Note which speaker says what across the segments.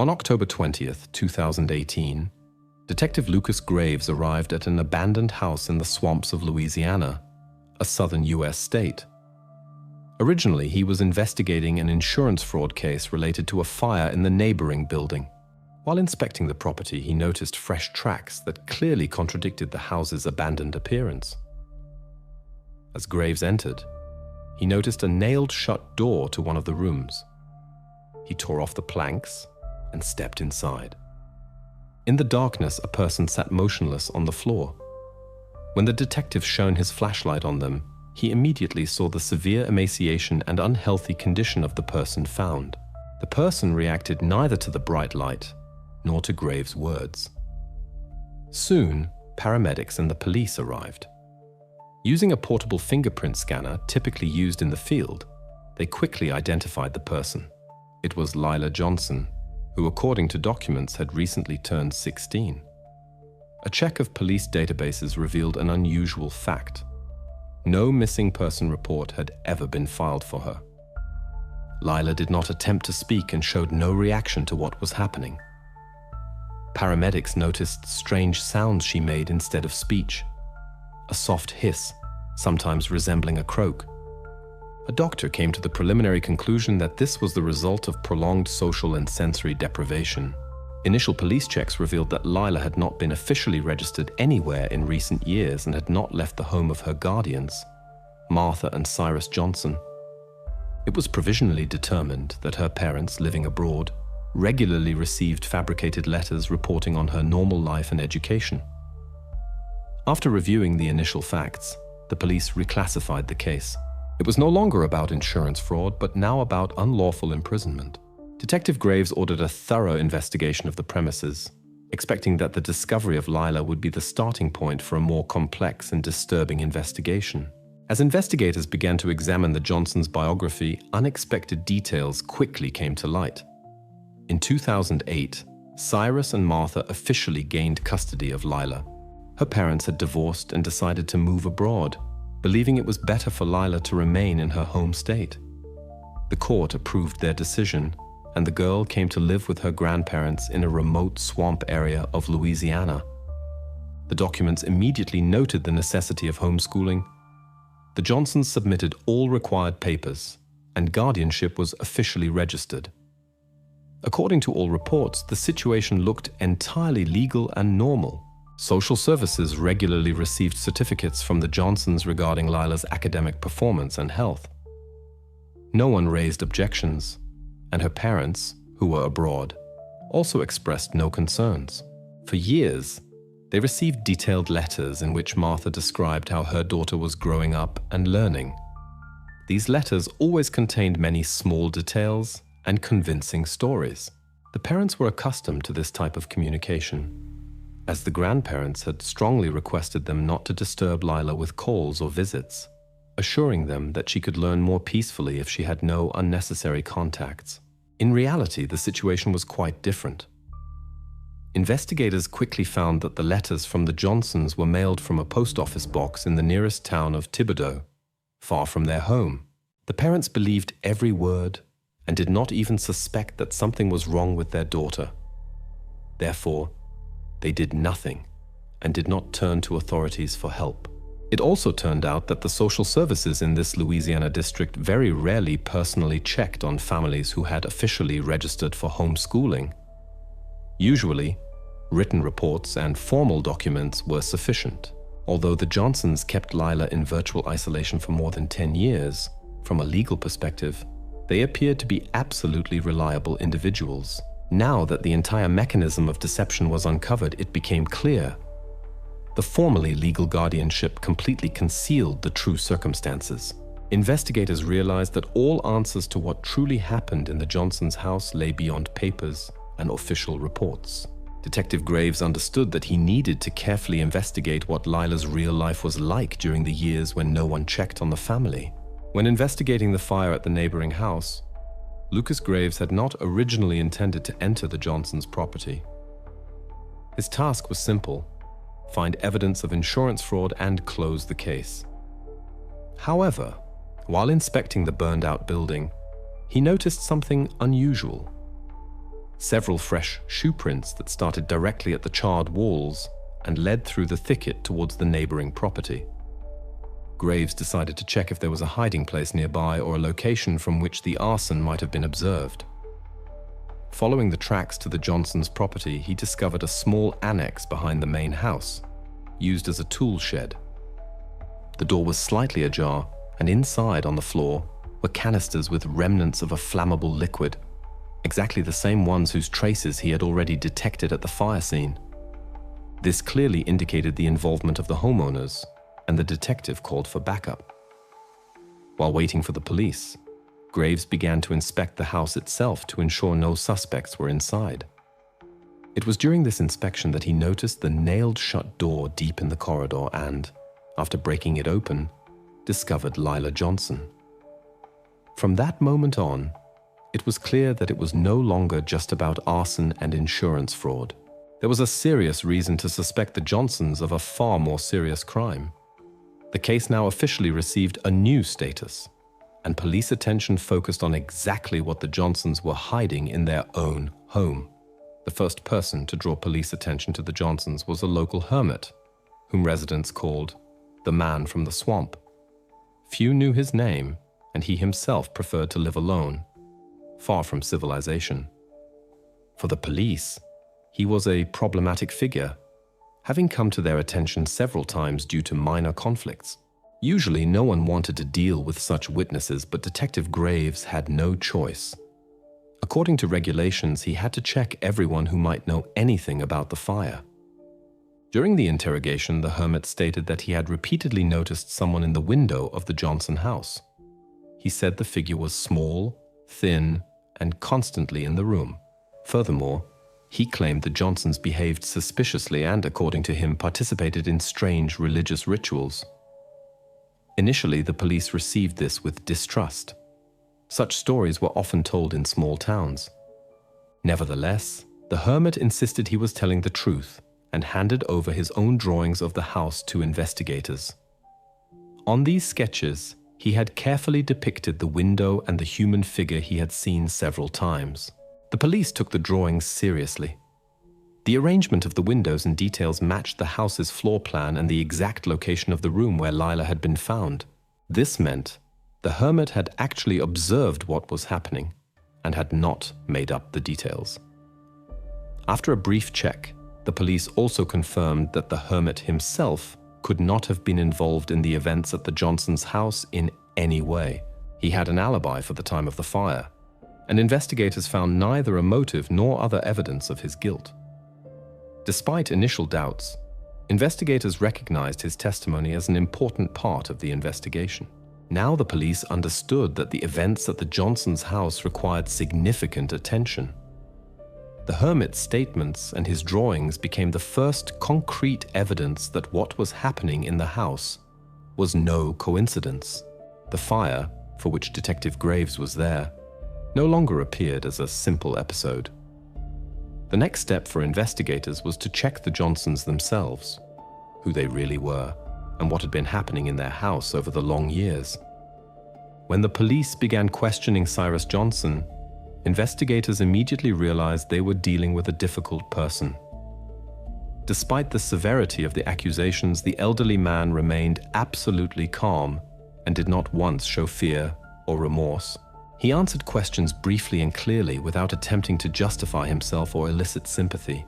Speaker 1: On October 20th, 2018, Detective Lucas Graves arrived at an abandoned house in the swamps of Louisiana, a southern U.S. state. Originally, he was investigating an insurance fraud case related to a fire in the neighboring building. While inspecting the property, he noticed fresh tracks that clearly contradicted the house's abandoned appearance. As Graves entered, he noticed a nailed-shut door to one of the rooms. He tore off the planks and stepped inside. In the darkness, a person sat motionless on the floor. When the detective shone his flashlight on them, he immediately saw the severe emaciation and unhealthy condition of the person found. The person reacted neither to the bright light nor to Graves' words. Soon, paramedics and the police arrived. Using a portable fingerprint scanner typically used in the field, they quickly identified the person. It was Lila Johnson, who, according to documents, had recently turned 16. A check of police databases revealed an unusual fact. No missing person report had ever been filed for her. Lila did not attempt to speak and showed no reaction to what was happening. Paramedics noticed strange sounds she made instead of speech. A soft hiss, sometimes resembling a croak. A doctor came to the preliminary conclusion that this was the result of prolonged social and sensory deprivation. Initial police checks revealed that Lila had not been officially registered anywhere in recent years and had not left the home of her guardians, Martha and Cyrus Johnson. It was provisionally determined that her parents, living abroad, regularly received fabricated letters reporting on her normal life and education. After reviewing the initial facts, the police reclassified the case. It was no longer about insurance fraud, but now about unlawful imprisonment. Detective Graves ordered a thorough investigation of the premises, expecting that the discovery of Lila would be the starting point for a more complex and disturbing investigation. As investigators began to examine the Johnsons' biography, unexpected details quickly came to light. In 2008, Cyrus and Martha officially gained custody of Lila. Her parents had divorced and decided to move abroad, believing it was better for Lila to remain in her home state. The court approved their decision, and the girl came to live with her grandparents in a remote swamp area of Louisiana. The documents immediately noted the necessity of homeschooling. The Johnsons submitted all required papers, and guardianship was officially registered. According to all reports, the situation looked entirely legal and normal. Social services regularly received certificates from the Johnsons regarding Lila's academic performance and health. No one raised objections, and her parents, who were abroad, also expressed no concerns. For years, they received detailed letters in which Martha described how her daughter was growing up and learning. These letters always contained many small details and convincing stories. The parents were accustomed to this type of communication, as the grandparents had strongly requested them not to disturb Lila with calls or visits, assuring them that she could learn more peacefully if she had no unnecessary contacts. In reality, the situation was quite different. Investigators quickly found that the letters from the Johnsons were mailed from a post office box in the nearest town of Thibodaux, far from their home. The parents believed every word and did not even suspect that something was wrong with their daughter. Therefore, they did nothing and did not turn to authorities for help. It also turned out that the social services in this Louisiana district very rarely personally checked on families who had officially registered for homeschooling. Usually, written reports and formal documents were sufficient. Although the Johnsons kept Lila in virtual isolation for more than 10 years, from a legal perspective, they appeared to be absolutely reliable individuals. Now that the entire mechanism of deception was uncovered, it became clear. The formerly legal guardianship completely concealed the true circumstances. Investigators realized that all answers to what truly happened in the Johnsons' house lay beyond papers and official reports. Detective Graves understood that he needed to carefully investigate what Lila's real life was like during the years when no one checked on the family. When investigating the fire at the neighboring house, Lucas Graves had not originally intended to enter the Johnsons' property. His task was simple: find evidence of insurance fraud and close the case. However, while inspecting the burned-out building, he noticed something unusual. several fresh shoe prints that started directly at the charred walls and led through the thicket towards the neighboring property. Graves decided to check if there was a hiding place nearby or a location from which the arson might have been observed. Following the tracks to the Johnsons' property, he discovered a small annex behind the main house, used as a tool shed. The door was slightly ajar, and inside on the floor were canisters with remnants of a flammable liquid, exactly the same ones whose traces he had already detected at the fire scene. This clearly indicated the involvement of the homeowners, and the detective called for backup. While waiting for the police, Graves began to inspect the house itself to ensure no suspects were inside. It was during this inspection that he noticed the nailed-shut door deep in the corridor and, after breaking it open, discovered Lila Johnson. From that moment on, it was clear that it was no longer just about arson and insurance fraud. There was a serious reason to suspect the Johnsons of a far more serious crime. The case now officially received a new status, and police attention focused on exactly what the Johnsons were hiding in their own home. The first person to draw police attention to the Johnsons was a local hermit, whom residents called the man from the swamp. Few knew his name, and he himself preferred to live alone, far from civilization. For the police, he was a problematic figure, having come to their attention several times due to minor conflicts. Usually, no one wanted to deal with such witnesses, but Detective Graves had no choice. According to regulations, he had to check everyone who might know anything about the fire. During the interrogation, the hermit stated that he had repeatedly noticed someone in the window of the Johnson house. He said the figure was small, thin, and constantly in the room. Furthermore, he claimed the Johnsons behaved suspiciously and, according to him, participated in strange religious rituals. Initially, the police received this with distrust. Such stories were often told in small towns. Nevertheless, the hermit insisted he was telling the truth and handed over his own drawings of the house to investigators. On these sketches, he had carefully depicted the window and the human figure he had seen several times. The police took the drawings seriously. The arrangement of the windows and details matched the house's floor plan and the exact location of the room where Lila had been found. This meant the hermit had actually observed what was happening and had not made up the details. After a brief check, the police also confirmed that the hermit himself could not have been involved in the events at the Johnsons' house in any way. He had an alibi for the time of the fire, and investigators found neither a motive nor other evidence of his guilt. Despite initial doubts, investigators recognized his testimony as an important part of the investigation. Now the police understood that the events at the Johnsons' house required significant attention. The hermit's statements and his drawings became the first concrete evidence that what was happening in the house was no coincidence. The fire, for which Detective Graves was there, no longer appeared as a simple episode. The next step for investigators was to check the Johnsons themselves, who they really were, and what had been happening in their house over the long years. When the police began questioning Cyrus Johnson, investigators immediately realized they were dealing with a difficult person. Despite the severity of the accusations, the elderly man remained absolutely calm and did not once show fear or remorse. He answered questions briefly and clearly without attempting to justify himself or elicit sympathy.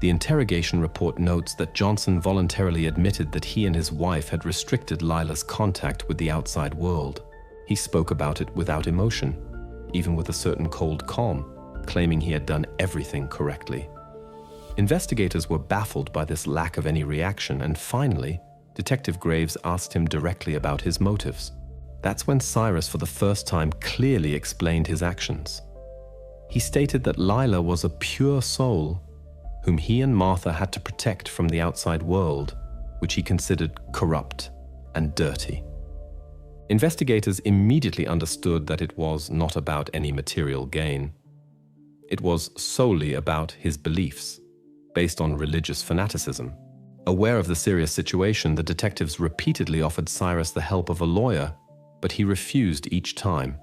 Speaker 1: The interrogation report notes that Johnson voluntarily admitted that he and his wife had restricted Lila's contact with the outside world. He spoke about it without emotion, even with a certain cold calm, claiming he had done everything correctly. Investigators were baffled by this lack of any reaction, and finally, Detective Graves asked him directly about his motives. That's when Cyrus for the first time clearly explained his actions. He stated that Lila was a pure soul whom he and Martha had to protect from the outside world, which he considered corrupt and dirty. Investigators immediately understood that it was not about any material gain. It was solely about his beliefs, based on religious fanaticism. Aware of the serious situation, the detectives repeatedly offered Cyrus the help of a lawyer, but he refused each time,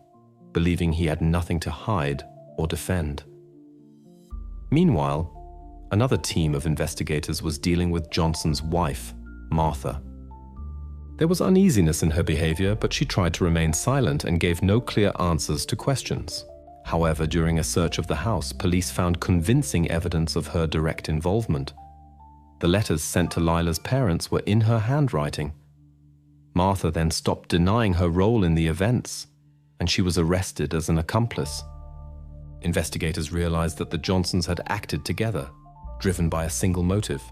Speaker 1: believing he had nothing to hide or defend. Meanwhile, another team of investigators was dealing with Johnson's wife, Martha. There was uneasiness in her behavior, but she tried to remain silent and gave no clear answers to questions. However, during a search of the house, police found convincing evidence of her direct involvement. The letters sent to Lila's parents were in her handwriting. Martha then stopped denying her role in the events, and she was arrested as an accomplice. Investigators realized that the Johnsons had acted together, driven by a single motive: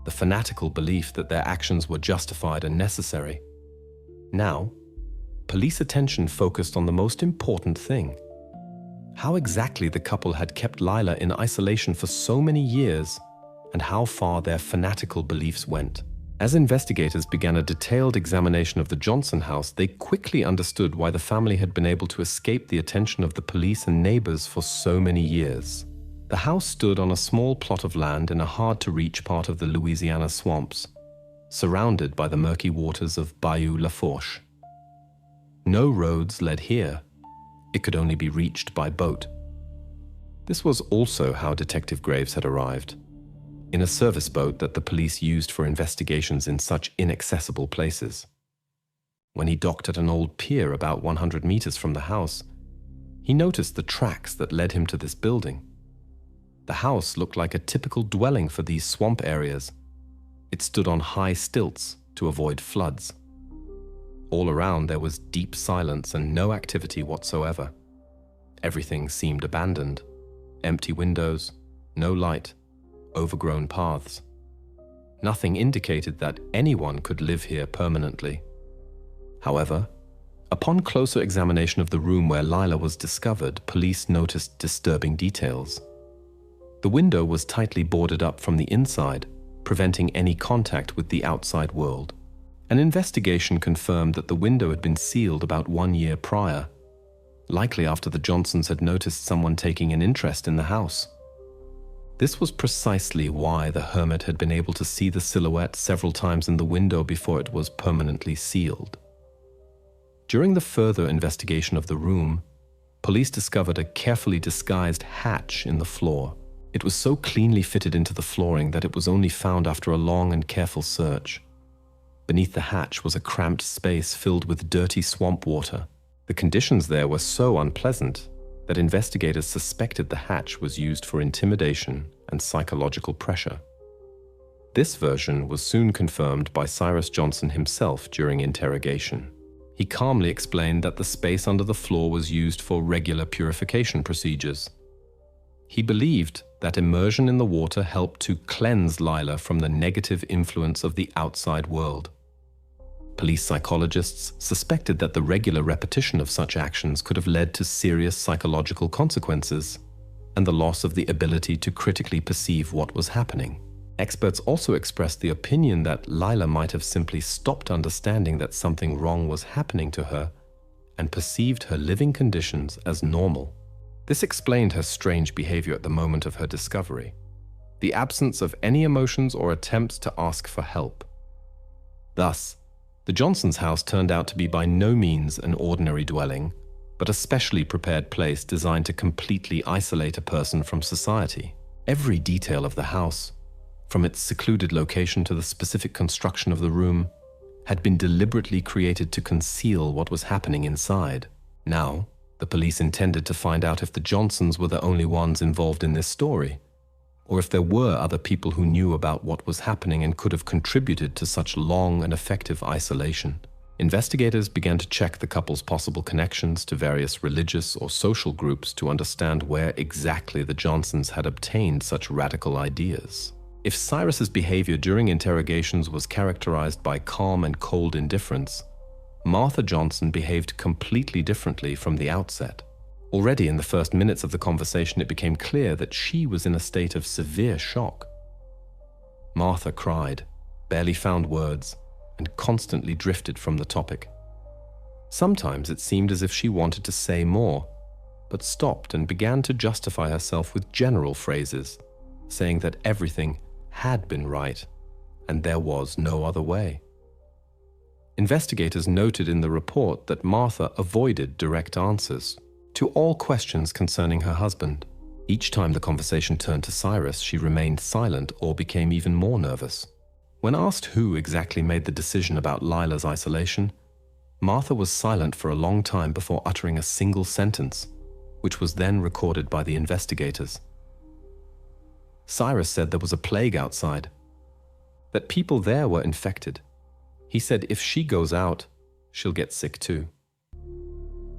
Speaker 1: the fanatical belief that their actions were justified and necessary. Now, police attention focused on the most important thing: how exactly the couple had kept Lila in isolation for so many years, and how far their fanatical beliefs went. As investigators began a detailed examination of the Johnson house, they quickly understood why the family had been able to escape the attention of the police and neighbors for so many years. The house stood on a small plot of land in a hard-to-reach part of the Louisiana swamps, surrounded by the murky waters of Bayou Lafourche. No roads led here. It could only be reached by boat. This was also how Detective Graves had arrived, in a service boat that the police used for investigations in such inaccessible places. When he docked at an old pier about 100 meters from the house, he noticed the tracks that led him to this building. The house looked like a typical dwelling for these swamp areas. It stood on high stilts to avoid floods. All around there was deep silence and no activity whatsoever. Everything seemed abandoned. Empty windows, no light, overgrown paths. Nothing indicated that anyone could live here permanently. However, upon closer examination of the room where Lila was discovered, police noticed disturbing details. The window was tightly boarded up from the inside, preventing any contact with the outside world. An investigation confirmed that the window had been sealed about 1 year prior, likely after the Johnsons had noticed someone taking an interest in the house. This was precisely why the hermit had been able to see the silhouette several times in the window before it was permanently sealed. During the further investigation of the room, police discovered a carefully disguised hatch in the floor. It was so cleanly fitted into the flooring that it was only found after a long and careful search. Beneath the hatch was a cramped space filled with dirty swamp water. The conditions there were so unpleasant that investigators suspected the hatch was used for intimidation and psychological pressure. This version was soon confirmed by Cyrus Johnson himself during interrogation. He calmly explained that the space under the floor was used for regular purification procedures. He believed that immersion in the water helped to cleanse Lila from the negative influence of the outside world. Police psychologists suspected that the regular repetition of such actions could have led to serious psychological consequences and the loss of the ability to critically perceive what was happening. Experts also expressed the opinion that Lila might have simply stopped understanding that something wrong was happening to her and perceived her living conditions as normal. This explained her strange behavior at the moment of her discovery: the absence of any emotions or attempts to ask for help. Thus, the Johnsons' house turned out to be by no means an ordinary dwelling, but a specially prepared place designed to completely isolate a person from society. Every detail of the house, from its secluded location to the specific construction of the room, had been deliberately created to conceal what was happening inside. Now, the police intended to find out if the Johnsons were the only ones involved in this story, or if there were other people who knew about what was happening and could have contributed to such long and effective isolation. Investigators began to check the couple's possible connections to various religious or social groups to understand where exactly the Johnsons had obtained such radical ideas. If Cyrus's behavior during interrogations was characterized by calm and cold indifference, Martha Johnson behaved completely differently from the outset. Already in the first minutes of the conversation, it became clear that she was in a state of severe shock. Martha cried, barely found words, and constantly drifted from the topic. Sometimes it seemed as if she wanted to say more, but stopped and began to justify herself with general phrases, saying that everything had been right and there was no other way. Investigators noted in the report that Martha avoided direct answers to all questions concerning her husband. Each time the conversation turned to Cyrus, she remained silent or became even more nervous. When asked who exactly made the decision about Lila's isolation, Martha was silent for a long time before uttering a single sentence, which was then recorded by the investigators. Cyrus said there was a plague outside, that people there were infected. He said if she goes out, she'll get sick too.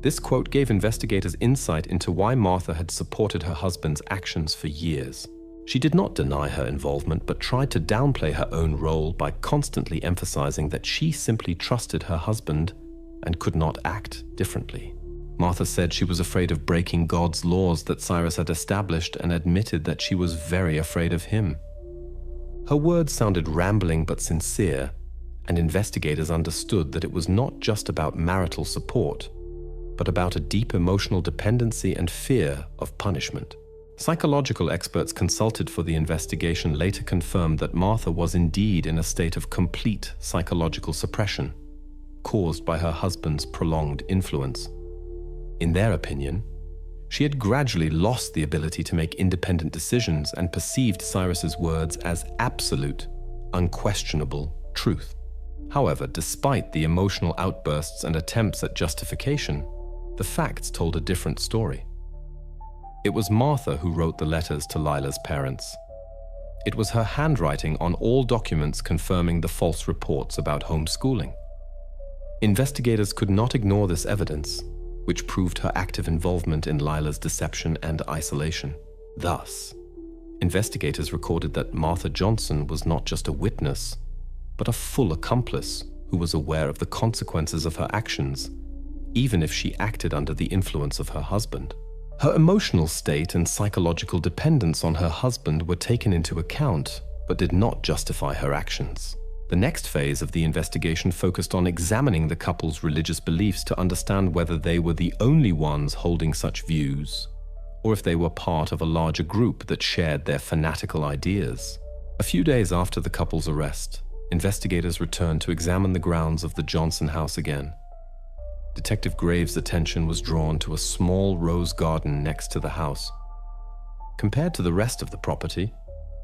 Speaker 1: This quote gave investigators insight into why Martha had supported her husband's actions for years. She did not deny her involvement, but tried to downplay her own role by constantly emphasizing that she simply trusted her husband and could not act differently. Martha said she was afraid of breaking God's laws that Cyrus had established and admitted that she was very afraid of him. Her words sounded rambling but sincere, and investigators understood that it was not just about marital support, but about a deep emotional dependency and fear of punishment. Psychological experts consulted for the investigation later confirmed that Martha was indeed in a state of complete psychological suppression, caused by her husband's prolonged influence. In their opinion, she had gradually lost the ability to make independent decisions and perceived Cyrus's words as absolute, unquestionable truth. However, despite the emotional outbursts and attempts at justification, the facts told a different story. It was Martha who wrote the letters to Lila's parents. It was her handwriting on all documents confirming the false reports about homeschooling. Investigators could not ignore this evidence, which proved her active involvement in Lila's deception and isolation. Thus, investigators recorded that Martha Johnson was not just a witness, but a full accomplice who was aware of the consequences of her actions, even if she acted under the influence of her husband. Her emotional state and psychological dependence on her husband were taken into account, but did not justify her actions. The next phase of the investigation focused on examining the couple's religious beliefs to understand whether they were the only ones holding such views, or if they were part of a larger group that shared their fanatical ideas. A few days after the couple's arrest, investigators returned to examine the grounds of the Johnson house again. Detective Graves' attention was drawn to a small rose garden next to the house. Compared to the rest of the property,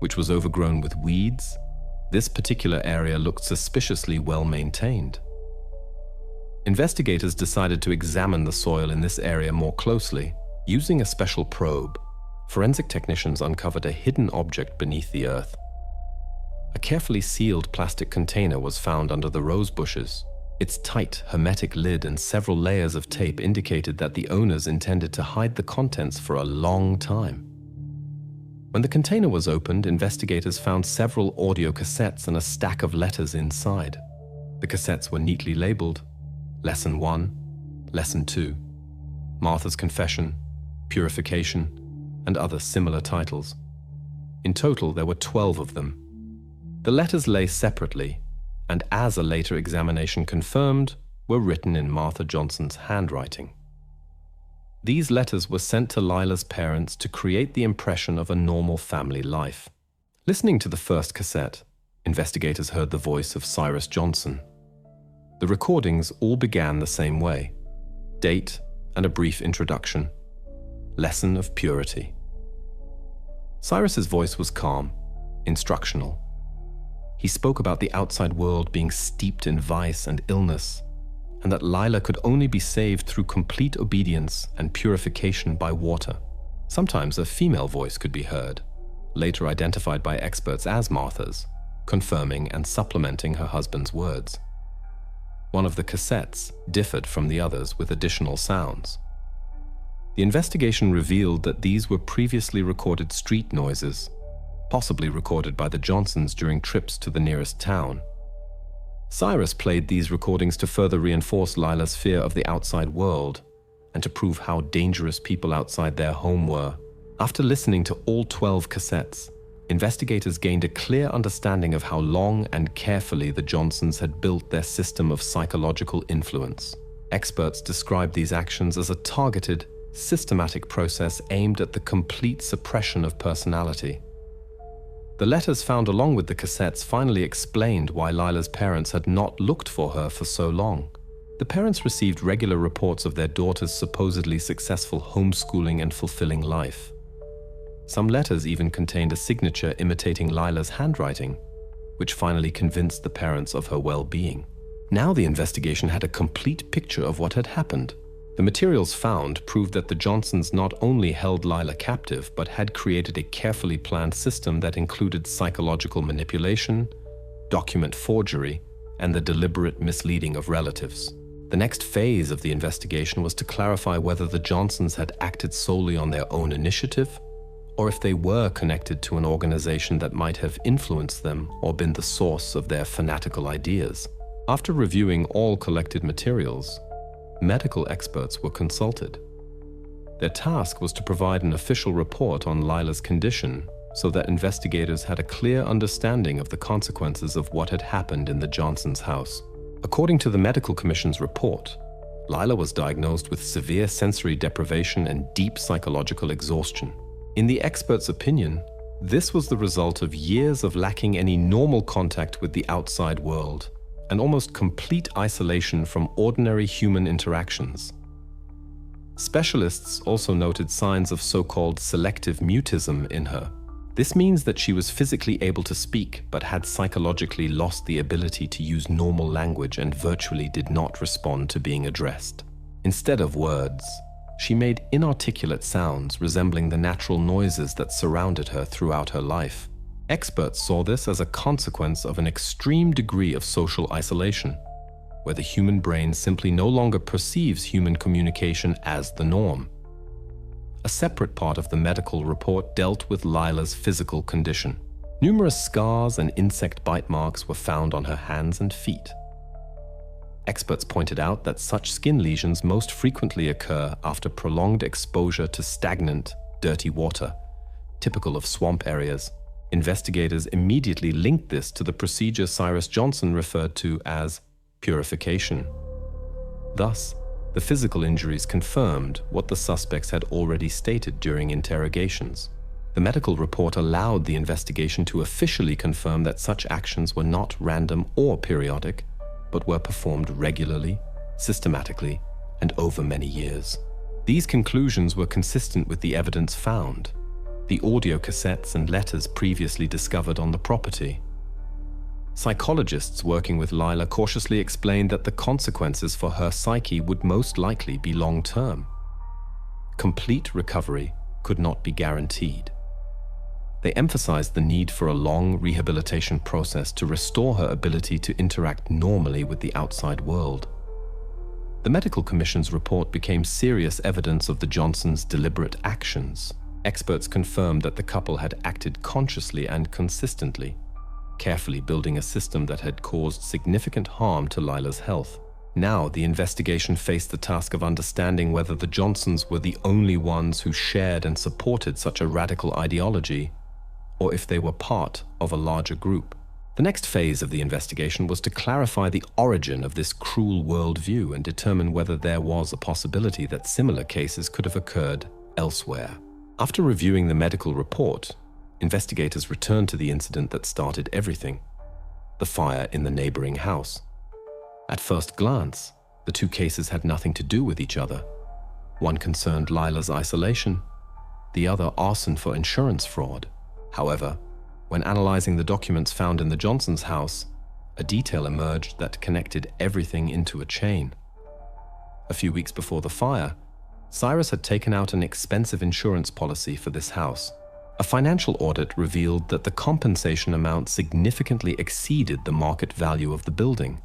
Speaker 1: which was overgrown with weeds, this particular area looked suspiciously well maintained. Investigators decided to examine the soil in this area more closely. Using a special probe, forensic technicians uncovered a hidden object beneath the earth. A carefully sealed plastic container was found under the rose bushes. Its tight, hermetic lid and several layers of tape indicated that the owners intended to hide the contents for a long time. When the container was opened, investigators found several audio cassettes and a stack of letters inside. The cassettes were neatly labeled Lesson 1, Lesson 2, Martha's Confession, Purification, and other similar titles. In total, there were 12 of them. The letters lay separately, and as a later examination confirmed, were written in Martha Johnson's handwriting. These letters were sent to Lila's parents to create the impression of a normal family life. Listening to the first cassette, investigators heard the voice of Cyrus Johnson. The recordings all began the same way: date and a brief introduction. Lesson of purity. Cyrus's voice was calm, instructional. He spoke about the outside world being steeped in vice and illness, and that Lila could only be saved through complete obedience and purification by water. Sometimes a female voice could be heard, later identified by experts as Martha's, confirming and supplementing her husband's words. One of the cassettes differed from the others with additional sounds. The investigation revealed that these were previously recorded street noises, possibly recorded by the Johnsons during trips to the nearest town. Cyrus played these recordings to further reinforce Lila's fear of the outside world and to prove how dangerous people outside their home were. After listening to all 12 cassettes, investigators gained a clear understanding of how long and carefully the Johnsons had built their system of psychological influence. Experts described these actions as a targeted, systematic process aimed at the complete suppression of personality. The letters found along with the cassettes finally explained why Lila's parents had not looked for her for so long. The parents received regular reports of their daughter's supposedly successful homeschooling and fulfilling life. Some letters even contained a signature imitating Lila's handwriting, which finally convinced the parents of her well-being. Now the investigation had a complete picture of what had happened. The materials found proved that the Johnsons not only held Lila captive, but had created a carefully planned system that included psychological manipulation, document forgery, and the deliberate misleading of relatives. The next phase of the investigation was to clarify whether the Johnsons had acted solely on their own initiative, or if they were connected to an organization that might have influenced them or been the source of their fanatical ideas. After reviewing all collected materials, medical experts were consulted. Their task was to provide an official report on Lila's condition so that investigators had a clear understanding of the consequences of what had happened in the Johnsons' house. According to the Medical Commission's report, Lila was diagnosed with severe sensory deprivation and deep psychological exhaustion. In the experts' opinion, this was the result of years of lacking any normal contact with the outside world and almost complete isolation from ordinary human interactions. Specialists also noted signs of so-called selective mutism in her. This means that she was physically able to speak but had psychologically lost the ability to use normal language and virtually did not respond to being addressed. Instead of words, she made inarticulate sounds resembling the natural noises that surrounded her throughout her life. Experts saw this as a consequence of an extreme degree of social isolation, where the human brain simply no longer perceives human communication as the norm. A separate part of the medical report dealt with Lila's physical condition. Numerous scars and insect bite marks were found on her hands and feet. Experts pointed out that such skin lesions most frequently occur after prolonged exposure to stagnant, dirty water, typical of swamp areas. Investigators immediately linked this to the procedure Cyrus Johnson referred to as purification. Thus, the physical injuries confirmed what the suspects had already stated during interrogations. The medical report allowed the investigation to officially confirm that such actions were not random or periodic, but were performed regularly, systematically, and over many years. These conclusions were consistent with the evidence found, the audio cassettes and letters previously discovered on the property. Psychologists working with Lila cautiously explained that the consequences for her psyche would most likely be long-term. Complete recovery could not be guaranteed. They emphasized the need for a long rehabilitation process to restore her ability to interact normally with the outside world. The Medical Commission's report became serious evidence of the Johnsons' deliberate actions. Experts confirmed that the couple had acted consciously and consistently, carefully building a system that had caused significant harm to Lila's health. Now, the investigation faced the task of understanding whether the Johnsons were the only ones who shared and supported such a radical ideology, or if they were part of a larger group. The next phase of the investigation was to clarify the origin of this cruel worldview and determine whether there was a possibility that similar cases could have occurred elsewhere. After reviewing the medical report, investigators returned to the incident that started everything: the fire in the neighboring house. At first glance, the two cases had nothing to do with each other. One concerned Lila's isolation, the other arson for insurance fraud. However, when analyzing the documents found in the Johnsons' house, a detail emerged that connected everything into a chain. A few weeks before the fire, Cyrus had taken out an expensive insurance policy for this house. A financial audit revealed that the compensation amount significantly exceeded the market value of the building.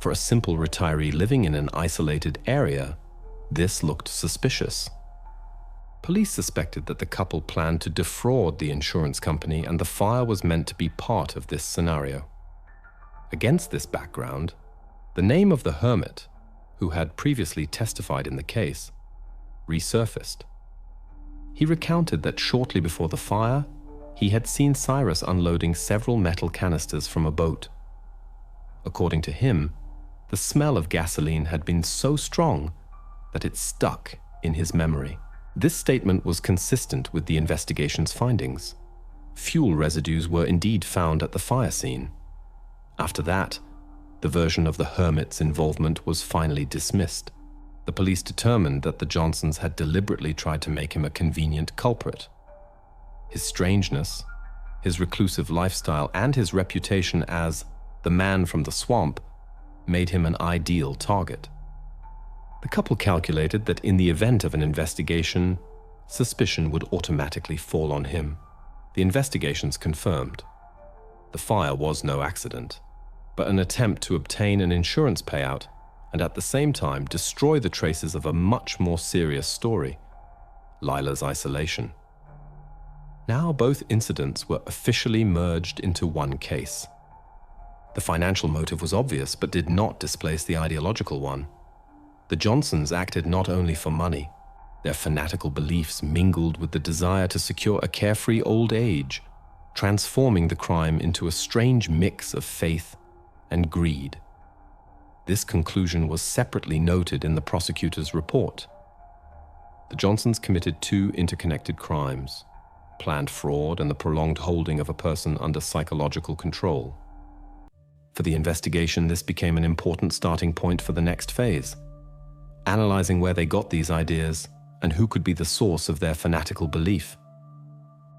Speaker 1: For a simple retiree living in an isolated area, this looked suspicious. Police suspected that the couple planned to defraud the insurance company, and the fire was meant to be part of this scenario. Against this background, the name of the hermit, who had previously testified in the case, resurfaced. He recounted that shortly before the fire, he had seen Cyrus unloading several metal canisters from a boat. According to him, the smell of gasoline had been so strong that it stuck in his memory. This statement was consistent with the investigation's findings. Fuel residues were indeed found at the fire scene. After that, the version of the hermit's involvement was finally dismissed. The police determined that the Johnsons had deliberately tried to make him a convenient culprit. His strangeness, his reclusive lifestyle, and his reputation as the man from the swamp made him an ideal target. The couple calculated that in the event of an investigation, suspicion would automatically fall on him. The investigations confirmed. The fire was no accident, but an attempt to obtain an insurance payout and at the same time destroy the traces of a much more serious story, Lila's isolation. Now both incidents were officially merged into one case. The financial motive was obvious, but did not displace the ideological one. The Johnsons acted not only for money. Their fanatical beliefs mingled with the desire to secure a carefree old age, transforming the crime into a strange mix of faith and greed. This conclusion was separately noted in the prosecutor's report. The Johnsons committed 2 interconnected crimes: planned fraud and the prolonged holding of a person under psychological control. For the investigation, this became an important starting point for the next phase, analyzing where they got these ideas and who could be the source of their fanatical belief.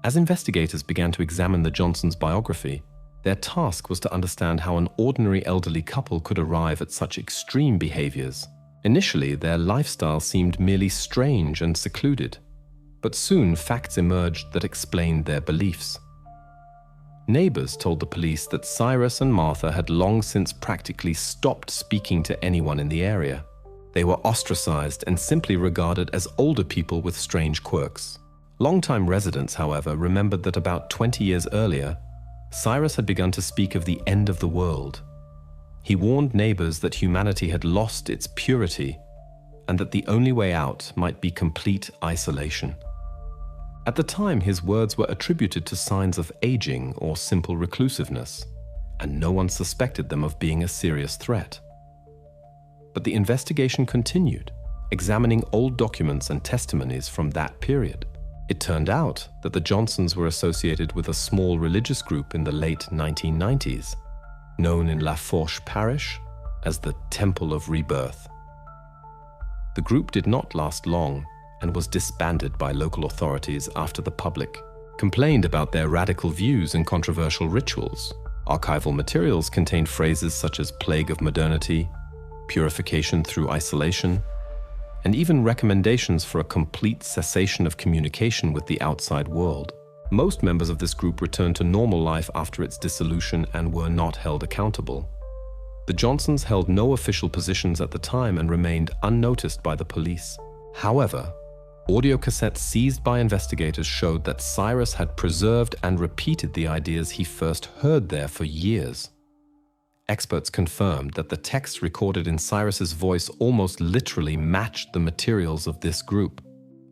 Speaker 1: As investigators began to examine the Johnsons' biography, their task was to understand how an ordinary elderly couple could arrive at such extreme behaviors. Initially, their lifestyle seemed merely strange and secluded, but soon facts emerged that explained their beliefs. Neighbors told the police that Cyrus and Martha had long since practically stopped speaking to anyone in the area. They were ostracized and simply regarded as older people with strange quirks. Longtime residents, however, remembered that about 20 years earlier, Cyrus had begun to speak of the end of the world. He warned neighbors that humanity had lost its purity and that the only way out might be complete isolation. At the time, his words were attributed to signs of aging or simple reclusiveness, and no one suspected them of being a serious threat. But the investigation continued, examining old documents and testimonies from that period. It turned out that the Johnsons were associated with a small religious group in the late 1990s, known in La Fourche Parish as the Temple of Rebirth. The group did not last long and was disbanded by local authorities after the public complained about their radical views and controversial rituals. Archival materials contained phrases such as plague of modernity, purification through isolation, and even recommendations for a complete cessation of communication with the outside world. Most members of this group returned to normal life after its dissolution and were not held accountable. The Johnsons held no official positions at the time and remained unnoticed by the police. However, audio cassettes seized by investigators showed that Cyrus had preserved and repeated the ideas he first heard there for years. Experts confirmed that the text recorded in Cyrus's voice almost literally matched the materials of this group.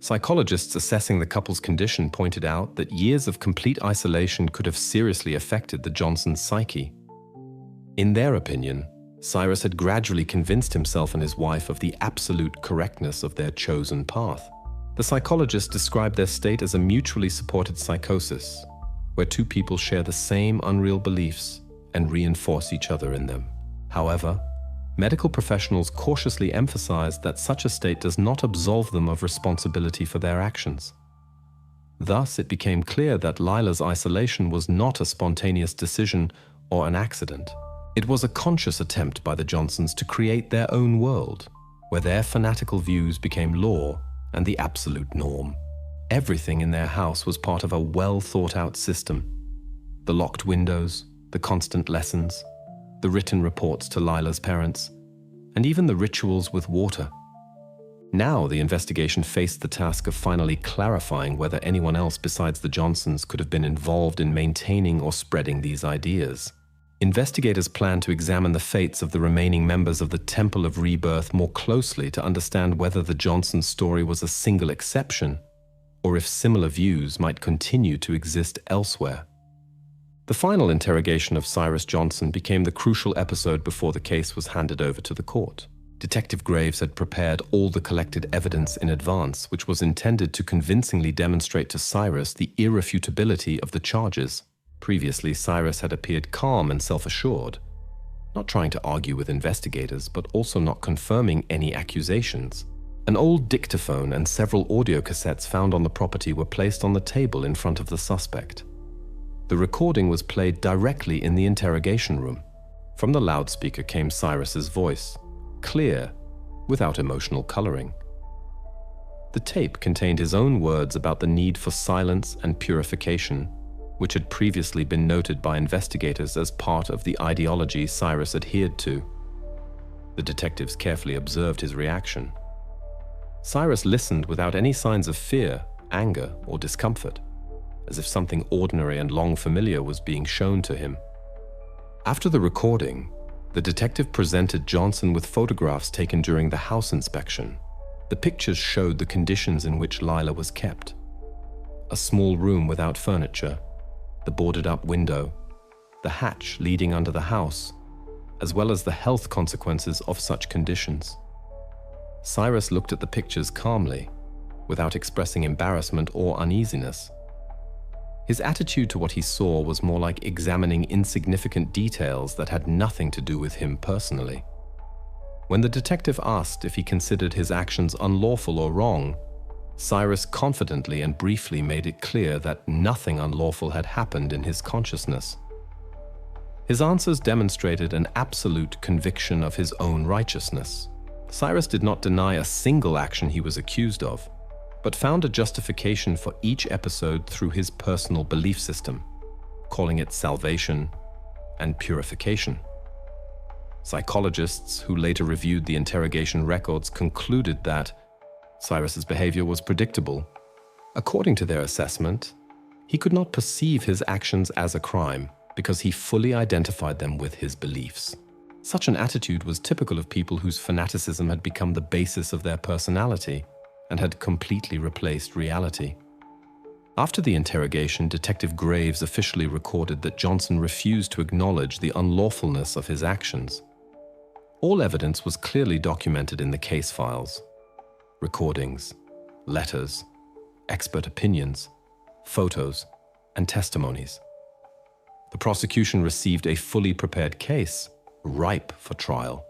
Speaker 1: Psychologists assessing the couple's condition pointed out that years of complete isolation could have seriously affected the Johnsons' psyche. In their opinion, Cyrus had gradually convinced himself and his wife of the absolute correctness of their chosen path. The psychologists described their state as a mutually supported psychosis, where 2 people share the same unreal beliefs and reinforce each other in them. However, medical professionals cautiously emphasized that such a state does not absolve them of responsibility for their actions. Thus, it became clear that Lila's isolation was not a spontaneous decision or an accident. It was a conscious attempt by the Johnsons to create their own world, where their fanatical views became law and the absolute norm. Everything in their house was part of a well-thought-out system. The locked windows, the constant lessons, the written reports to Lila's parents, and even the rituals with water. Now the investigation faced the task of finally clarifying whether anyone else besides the Johnsons could have been involved in maintaining or spreading these ideas. Investigators planned to examine the fates of the remaining members of the Temple of Rebirth more closely to understand whether the Johnsons' story was a single exception, or if similar views might continue to exist elsewhere. The final interrogation of Cyrus Johnson became the crucial episode before the case was handed over to the court. Detective Graves had prepared all the collected evidence in advance, which was intended to convincingly demonstrate to Cyrus the irrefutability of the charges. Previously, Cyrus had appeared calm and self-assured, not trying to argue with investigators, but also not confirming any accusations. An old dictaphone and several audio cassettes found on the property were placed on the table in front of the suspect. The recording was played directly in the interrogation room. From the loudspeaker came Cyrus's voice, clear, without emotional coloring. The tape contained his own words about the need for silence and purification, which had previously been noted by investigators as part of the ideology Cyrus adhered to. The detectives carefully observed his reaction. Cyrus listened without any signs of fear, anger, or discomfort, as if something ordinary and long familiar was being shown to him. After the recording, the detective presented Johnson with photographs taken during the house inspection. The pictures showed the conditions in which Lila was kept. A small room without furniture, the boarded-up window, the hatch leading under the house, as well as the health consequences of such conditions. Cyrus looked at the pictures calmly, without expressing embarrassment or uneasiness. His attitude to what he saw was more like examining insignificant details that had nothing to do with him personally. When the detective asked if he considered his actions unlawful or wrong, Cyrus confidently and briefly made it clear that nothing unlawful had happened in his consciousness. His answers demonstrated an absolute conviction of his own righteousness. Cyrus did not deny a single action he was accused of, but found a justification for each episode through his personal belief system, calling it salvation and purification. Psychologists who later reviewed the interrogation records concluded that Cyrus's behavior was predictable. According to their assessment, he could not perceive his actions as a crime because he fully identified them with his beliefs. Such an attitude was typical of people whose fanaticism had become the basis of their personality and had completely replaced reality. After the interrogation, Detective Graves officially recorded that Johnson refused to acknowledge the unlawfulness of his actions. All evidence was clearly documented in the case files: recordings, letters, expert opinions, photos, and testimonies. The prosecution received a fully prepared case, ripe for trial.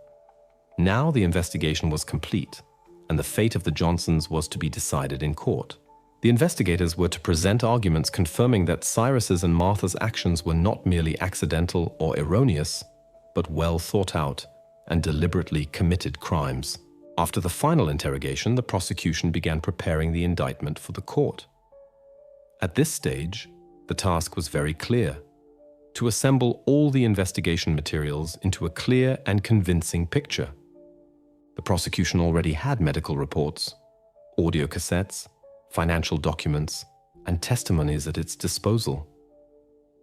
Speaker 1: Now the investigation was complete, and the fate of the Johnsons was to be decided in court. The investigators were to present arguments confirming that Cyrus's and Martha's actions were not merely accidental or erroneous, but well thought out and deliberately committed crimes. After the final interrogation, the prosecution began preparing the indictment for the court. At this stage, the task was very clear: to assemble all the investigation materials into a clear and convincing picture. The prosecution already had medical reports, audio cassettes, financial documents, and testimonies at its disposal.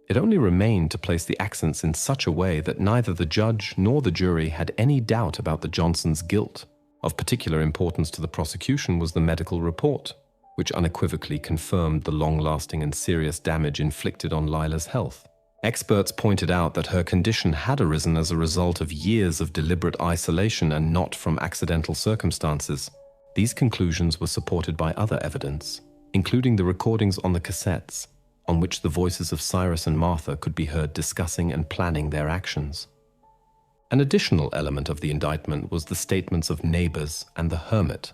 Speaker 1: It only remained to place the accents in such a way that neither the judge nor the jury had any doubt about the Johnsons' guilt. Of particular importance to the prosecution was the medical report, which unequivocally confirmed the long-lasting and serious damage inflicted on Lila's health. Experts pointed out that her condition had arisen as a result of years of deliberate isolation and not from accidental circumstances. These conclusions were supported by other evidence, including the recordings on the cassettes, on which the voices of Cyrus and Martha could be heard discussing and planning their actions. An additional element of the indictment was the statements of neighbors and the hermit,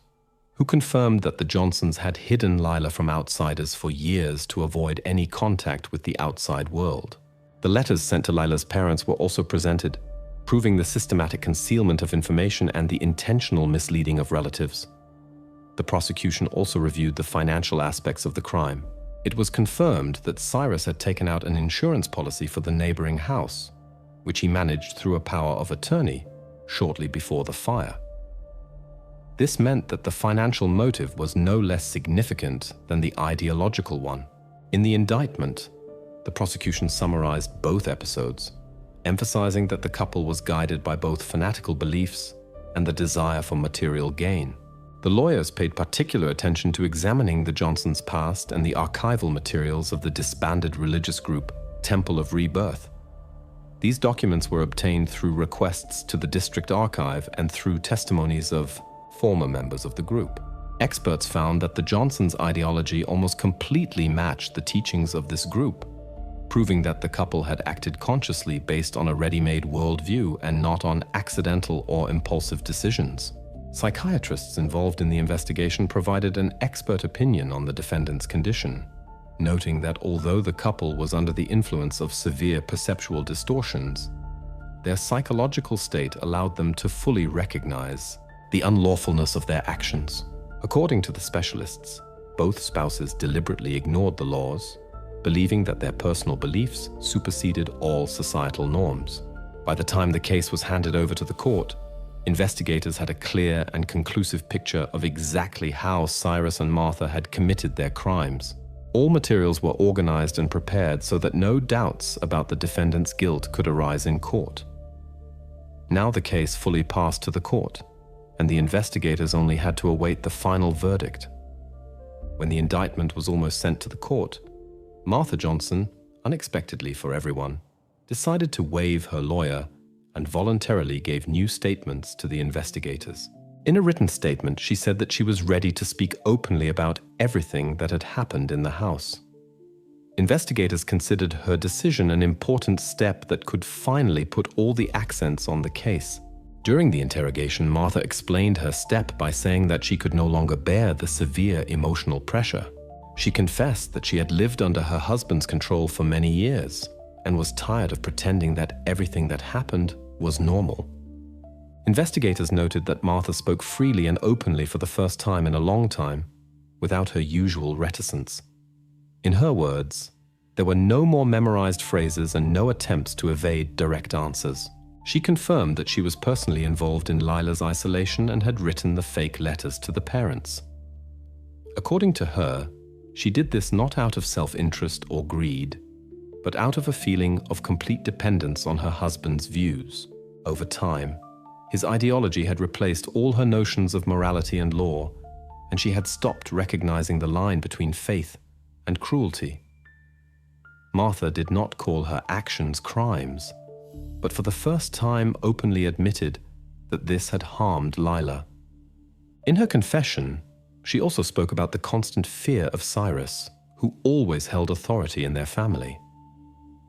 Speaker 1: who confirmed that the Johnsons had hidden Lila from outsiders for years to avoid any contact with the outside world. The letters sent to Lila's parents were also presented, proving the systematic concealment of information and the intentional misleading of relatives. The prosecution also reviewed the financial aspects of the crime. It was confirmed that Cyrus had taken out an insurance policy for the neighboring house, which he managed through a power of attorney shortly before the fire. This meant that the financial motive was no less significant than the ideological one. In the indictment, the prosecution summarized both episodes, emphasizing that the couple was guided by both fanatical beliefs and the desire for material gain. The lawyers paid particular attention to examining the Johnsons' past and the archival materials of the disbanded religious group, Temple of Rebirth. These documents were obtained through requests to the district archive and through testimonies of former members of the group. Experts found that the Johnsons' ideology almost completely matched the teachings of this group, proving that the couple had acted consciously based on a ready-made worldview and not on accidental or impulsive decisions. Psychiatrists involved in the investigation provided an expert opinion on the defendant's condition, noting that although the couple was under the influence of severe perceptual distortions, their psychological state allowed them to fully recognize the unlawfulness of their actions. According to the specialists, both spouses deliberately ignored the laws, believing that their personal beliefs superseded all societal norms. By the time the case was handed over to the court, investigators had a clear and conclusive picture of exactly how Cyrus and Martha had committed their crimes. All materials were organized and prepared so that no doubts about the defendant's guilt could arise in court. Now the case fully passed to the court, and the investigators only had to await the final verdict. When the indictment was almost sent to the court, Martha Johnson, unexpectedly for everyone, decided to waive her lawyer and voluntarily gave new statements to the investigators. In a written statement, she said that she was ready to speak openly about everything that had happened in the house. Investigators considered her decision an important step that could finally put all the accents on the case. During the interrogation, Martha explained her step by saying that she could no longer bear the severe emotional pressure. She confessed that she had lived under her husband's control for many years and was tired of pretending that everything that happened was normal. Investigators noted that Martha spoke freely and openly for the first time in a long time, without her usual reticence. In her words, there were no more memorized phrases and no attempts to evade direct answers. She confirmed that she was personally involved in Lila's isolation and had written the fake letters to the parents. According to her, she did this not out of self-interest or greed, but out of a feeling of complete dependence on her husband's views. Over time, his ideology had replaced all her notions of morality and law, and she had stopped recognizing the line between faith and cruelty. Martha did not call her actions crimes, but for the first time openly admitted that this had harmed Lila. In her confession, she also spoke about the constant fear of Cyrus, who always held authority in their family.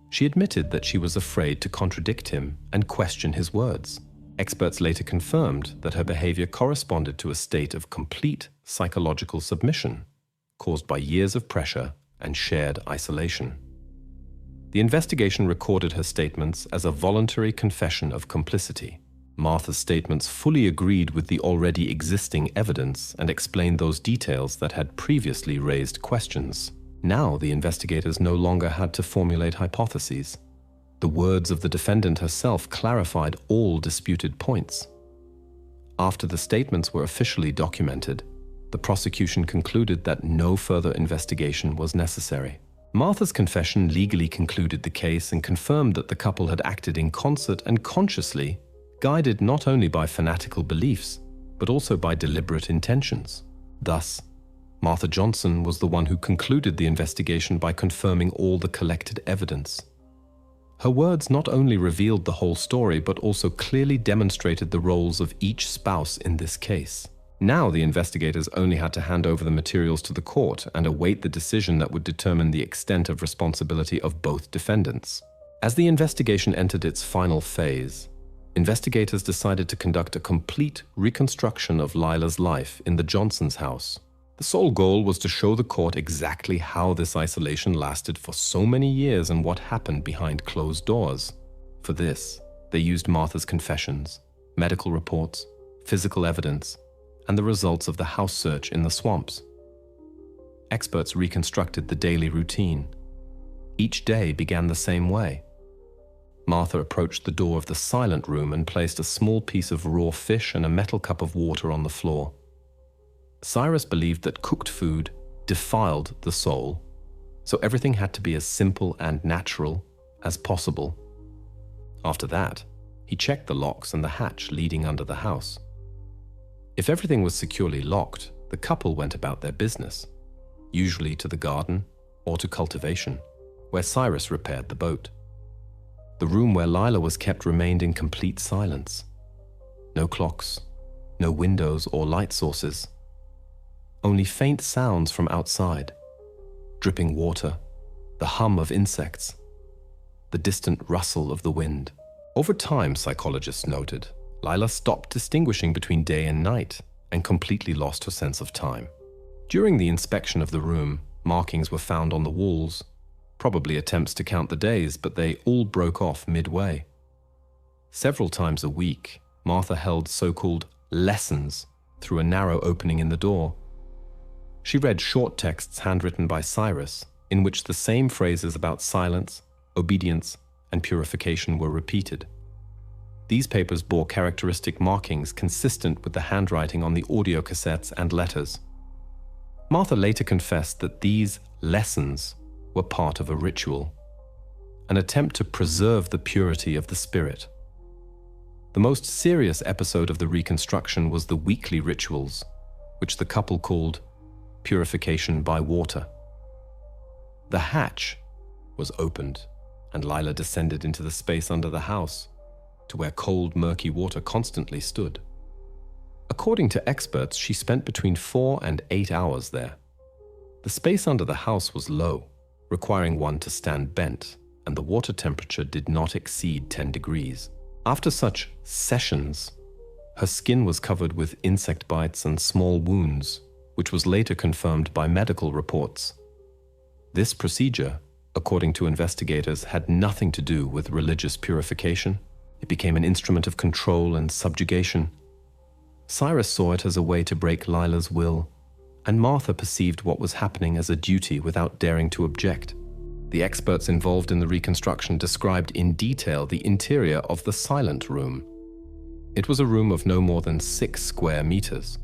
Speaker 1: She admitted that she was afraid to contradict him and question his words. Experts later confirmed that her behavior corresponded to a state of complete psychological submission, caused by years of pressure and shared isolation. The investigation recorded her statements as a voluntary confession of complicity. Martha's statements fully agreed with the already existing evidence and explained those details that had previously raised questions. Now the investigators no longer had to formulate hypotheses. The words of the defendant herself clarified all disputed points. After the statements were officially documented, the prosecution concluded that no further investigation was necessary. Martha's confession legally concluded the case and confirmed that the couple had acted in concert and consciously, guided not only by fanatical beliefs, but also by deliberate intentions. Thus, Martha Johnson was the one who concluded the investigation by confirming all the collected evidence. Her words not only revealed the whole story, but also clearly demonstrated the roles of each spouse in this case. Now the investigators only had to hand over the materials to the court and await the decision that would determine the extent of responsibility of both defendants. As the investigation entered its final phase, investigators decided to conduct a complete reconstruction of Lila's life in the Johnsons' house. The sole goal was to show the court exactly how this isolation lasted for so many years and what happened behind closed doors. For this, they used Martha's confessions, medical reports, physical evidence, and the results of the house search in the swamps. Experts reconstructed the daily routine. Each day began the same way. Martha approached the door of the silent room and placed a small piece of raw fish and a metal cup of water on the floor. Cyrus believed that cooked food defiled the soul, so everything had to be as simple and natural as possible. After that, he checked the locks and the hatch leading under the house. If everything was securely locked, the couple went about their business, usually to the garden or to cultivation, where Cyrus repaired the boat. The room where Lila was kept remained in complete silence. No clocks, no windows or light sources. Only faint sounds from outside, dripping water, the hum of insects, the distant rustle of the wind. Over time, psychologists noted, Lila stopped distinguishing between day and night and completely lost her sense of time. During the inspection of the room, markings were found on the walls, probably attempts to count the days, but they all broke off midway. Several times a week, Martha held so-called lessons through a narrow opening in the door. She read short texts handwritten by Cyrus, in which the same phrases about silence, obedience, and purification were repeated. These papers bore characteristic markings consistent with the handwriting on the audio cassettes and letters. Martha later confessed that these lessons were part of a ritual, an attempt to preserve the purity of the spirit. The most serious episode of the Reconstruction was the weekly rituals, which the couple called purification by water. The hatch was opened, and Lila descended into the space under the house, to where cold, murky water constantly stood. According to experts, she spent between 4 and 8 hours there. The space under the house was low, requiring one to stand bent, and the water temperature did not exceed 10 degrees. After such sessions, her skin was covered with insect bites and small wounds, which was later confirmed by medical reports. This procedure, according to investigators, had nothing to do with religious purification. It became an instrument of control and subjugation. Cyrus saw it as a way to break Lila's will, and Martha perceived what was happening as a duty without daring to object. The experts involved in the reconstruction described in detail the interior of the silent room. It was a room of no more than 6 square meters.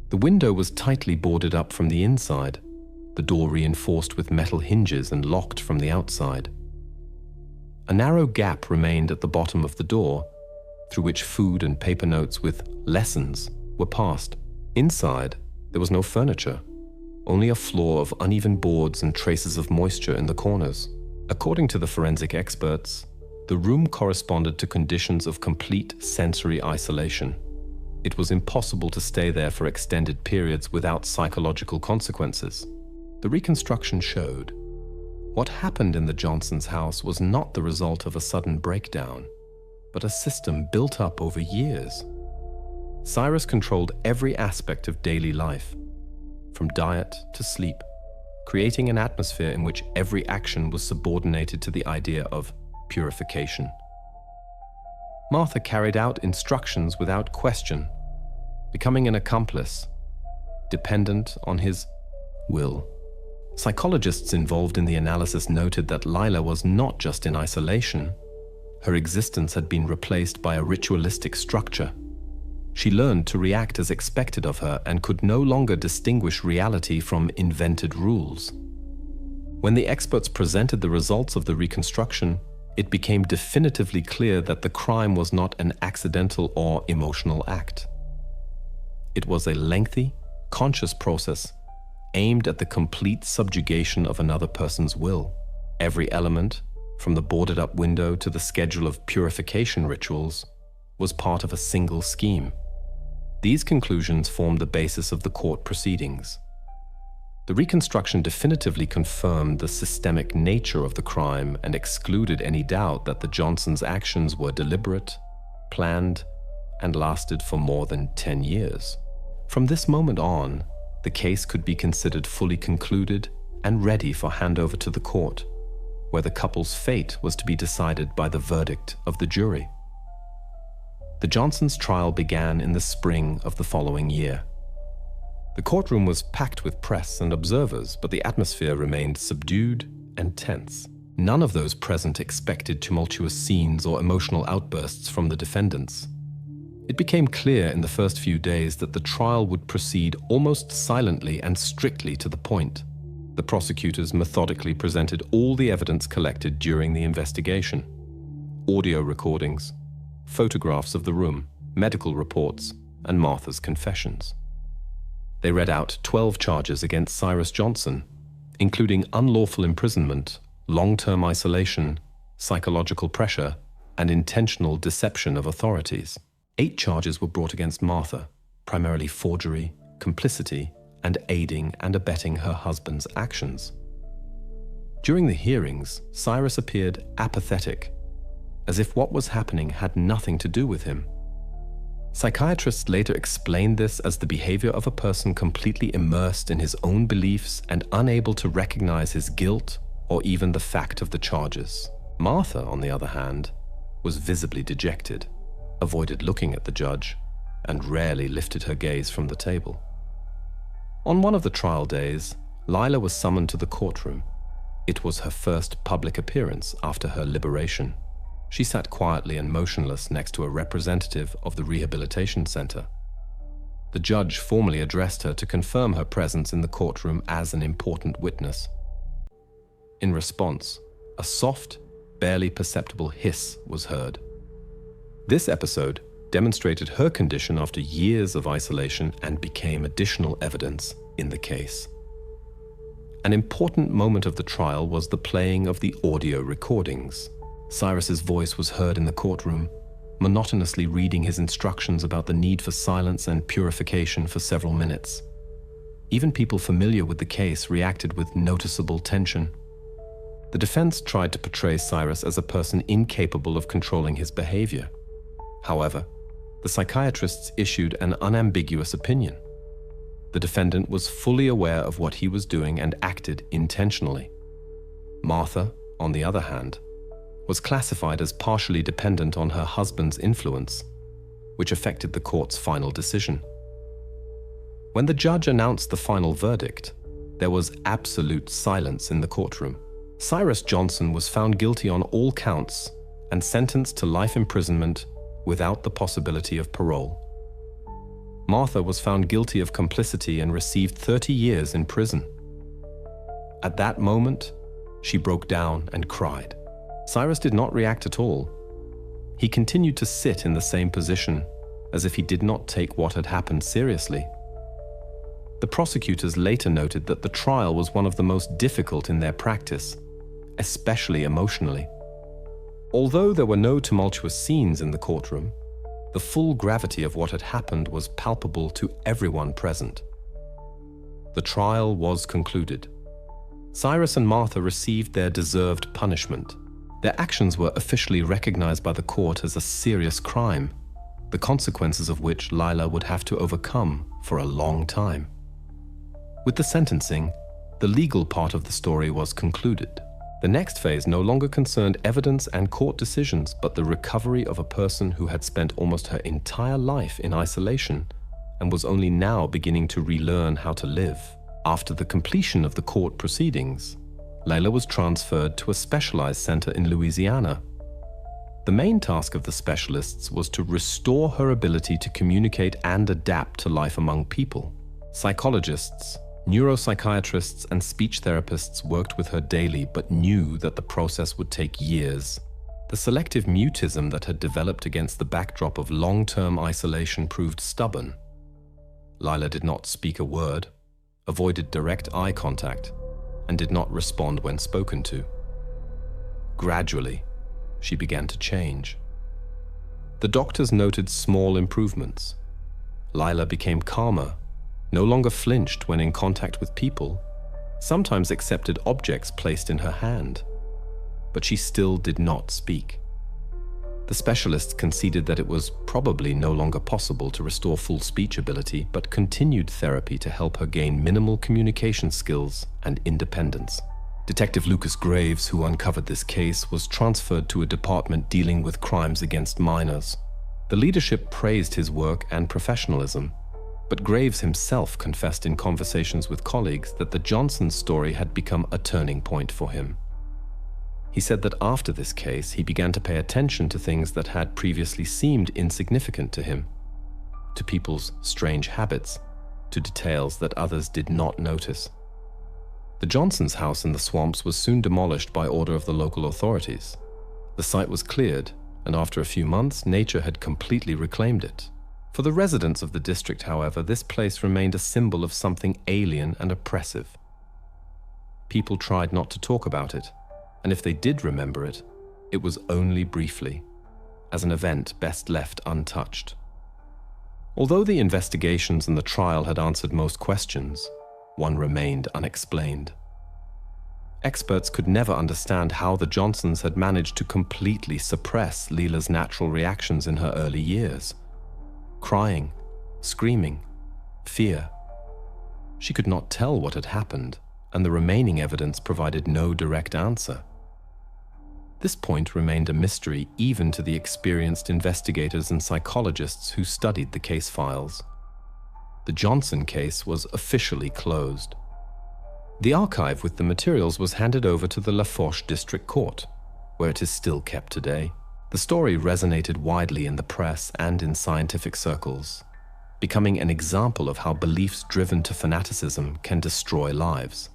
Speaker 1: The window was tightly boarded up from the inside, the door reinforced with metal hinges and locked from the outside. A narrow gap remained at the bottom of the door, through which food and paper notes with lessons were passed. Inside, there was no furniture, only a floor of uneven boards and traces of moisture in the corners. According to the forensic experts, the room corresponded to conditions of complete sensory isolation. It was impossible to stay there for extended periods without psychological consequences. The reconstruction showed what happened in the Johnsons' house was not the result of a sudden breakdown, but a system built up over years. Cyrus controlled every aspect of daily life, from diet to sleep, creating an atmosphere in which every action was subordinated to the idea of purification. Martha carried out instructions without question, becoming an accomplice, dependent on his will. Psychologists involved in the analysis noted that Lila was not just in isolation. Her existence had been replaced by a ritualistic structure. She learned to react as expected of her and could no longer distinguish reality from invented rules. When the experts presented the results of the reconstruction, it became definitively clear that the crime was not an accidental or emotional act. It was a lengthy, conscious process aimed at the complete subjugation of another person's will. Every element, from the boarded-up window to the schedule of purification rituals, was part of a single scheme. These conclusions formed the basis of the court proceedings. The reconstruction definitively confirmed the systemic nature of the crime and excluded any doubt that the Johnsons' actions were deliberate, planned, and lasted for more than 10 years. From this moment on, the case could be considered fully concluded and ready for handover to the court, where the couple's fate was to be decided by the verdict of the jury. The Johnsons' trial began in the spring of the following year. The courtroom was packed with press and observers, but the atmosphere remained subdued and tense. None of those present expected tumultuous scenes or emotional outbursts from the defendants. It became clear in the first few days that the trial would proceed almost silently and strictly to the point. The prosecutors methodically presented all the evidence collected during the investigation: audio recordings, photographs of the room, medical reports, and Martha's confessions. They read out 12 charges against Cyrus Johnson, including unlawful imprisonment, long-term isolation, psychological pressure, and intentional deception of authorities. 8 charges were brought against Martha, primarily forgery, complicity, and aiding and abetting her husband's actions. During the hearings, Cyrus appeared apathetic, as if what was happening had nothing to do with him. Psychiatrists later explained this as the behavior of a person completely immersed in his own beliefs and unable to recognize his guilt or even the fact of the charges. Martha, on the other hand, was visibly dejected, avoided looking at the judge, and rarely lifted her gaze from the table. On one of the trial days, Lila was summoned to the courtroom. It was her first public appearance after her liberation. She sat quietly and motionless next to a representative of the rehabilitation center. The judge formally addressed her to confirm her presence in the courtroom as an important witness. In response, a soft, barely perceptible hiss was heard. This episode demonstrated her condition after years of isolation and became additional evidence in the case. An important moment of the trial was the playing of the audio recordings. Cyrus's voice was heard in the courtroom, monotonously reading his instructions about the need for silence and purification for several minutes. Even people familiar with the case reacted with noticeable tension. The defense tried to portray Cyrus as a person incapable of controlling his behavior. However, the psychiatrists issued an unambiguous opinion. The defendant was fully aware of what he was doing and acted intentionally. Martha, on the other hand, was classified as partially dependent on her husband's influence, which affected the court's final decision. When the judge announced the final verdict, there was absolute silence in the courtroom. Cyrus Johnson was found guilty on all counts and sentenced to life imprisonment without the possibility of parole. Martha was found guilty of complicity and received 30 years in prison. At that moment, she broke down and cried. Cyrus did not react at all. He continued to sit in the same position, as if he did not take what had happened seriously. The prosecutors later noted that the trial was one of the most difficult in their practice, especially emotionally. Although there were no tumultuous scenes in the courtroom, the full gravity of what had happened was palpable to everyone present. The trial was concluded. Cyrus and Martha received their deserved punishment. Their actions were officially recognized by the court as a serious crime, the consequences of which Lila would have to overcome for a long time. With the sentencing, the legal part of the story was concluded. The next phase no longer concerned evidence and court decisions, but the recovery of a person who had spent almost her entire life in isolation and was only now beginning to relearn how to live. After the completion of the court proceedings, Lila was transferred to a specialized center in Louisiana. The main task of the specialists was to restore her ability to communicate and adapt to life among people. Psychologists, neuropsychiatrists, and speech therapists worked with her daily but knew that the process would take years. The selective mutism that had developed against the backdrop of long-term isolation proved stubborn. Lila did not speak a word, avoided direct eye contact, and did not respond when spoken to. Gradually, she began to change. The doctors noted small improvements. Lila became calmer, no longer flinched when in contact with people, sometimes accepted objects placed in her hand, but she still did not speak. The specialists conceded that it was probably no longer possible to restore full speech ability, but continued therapy to help her gain minimal communication skills and independence. Detective Lucas Graves, who uncovered this case, was transferred to a department dealing with crimes against minors. The leadership praised his work and professionalism, but Graves himself confessed in conversations with colleagues that the Johnsons story had become a turning point for him. He said that after this case, he began to pay attention to things that had previously seemed insignificant to him, to people's strange habits, to details that others did not notice. The Johnsons' house in the swamps was soon demolished by order of the local authorities. The site was cleared, and after a few months, nature had completely reclaimed it. For the residents of the district, however, this place remained a symbol of something alien and oppressive. People tried not to talk about it, and if they did remember it, it was only briefly, as an event best left untouched. Although the investigations and the trial had answered most questions, one remained unexplained. Experts could never understand how the Johnsons had managed to completely suppress Lila's natural reactions in her early years. crying, screaming, fear. She could not tell what had happened, and the remaining evidence provided no direct answer. This point remained a mystery even to the experienced investigators and psychologists who studied the case files. The Johnson case was officially closed. The archive with the materials was handed over to the La Fourche District Court, where it is still kept today. The story resonated widely in the press and in scientific circles, becoming an example of how beliefs driven to fanaticism can destroy lives.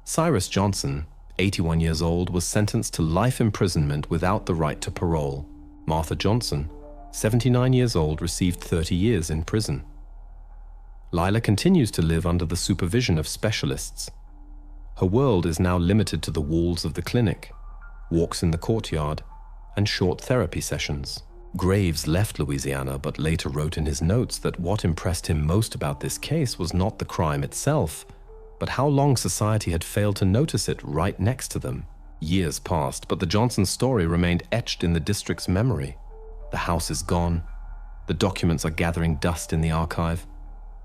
Speaker 1: Cyrus Johnson, 81 years old, was sentenced to life imprisonment without the right to parole. Martha Johnson, 79 years old, received 30 years in prison. Lila continues to live under the supervision of specialists. Her world is now limited to the walls of the clinic, walks in the courtyard, and short therapy sessions. Graves left Louisiana but later wrote in his notes that what impressed him most about this case was not the crime itself, but how long society had failed to notice it right next to them. Years passed, but the Johnson story remained etched in the district's memory. The house is gone, the documents are gathering dust in the archive,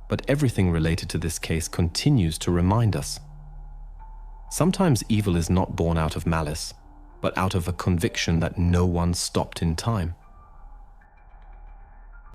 Speaker 1: but everything related to this case continues to remind us. Sometimes evil is not born out of malice, but out of a conviction that no one stopped in time.